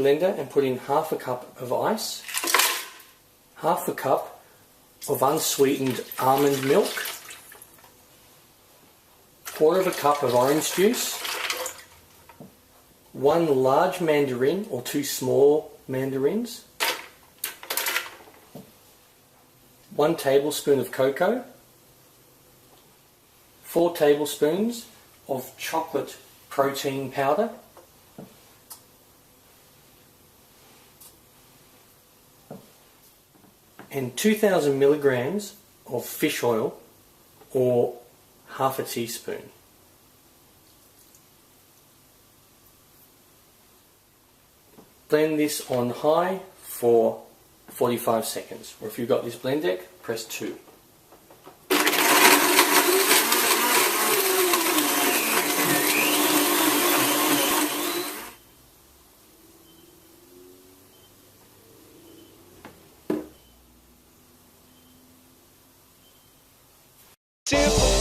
blender and put in half a cup of ice, half a cup of unsweetened almond milk, quarter of a cup of orange juice, 1 large mandarin or 2 small mandarins, 1 tablespoon of cocoa, 4 tablespoons of chocolate protein powder, and 2000 milligrams of fish oil or half a teaspoon. Blend this on high for 45 seconds, or if you've got this blend deck, press 2. Simple.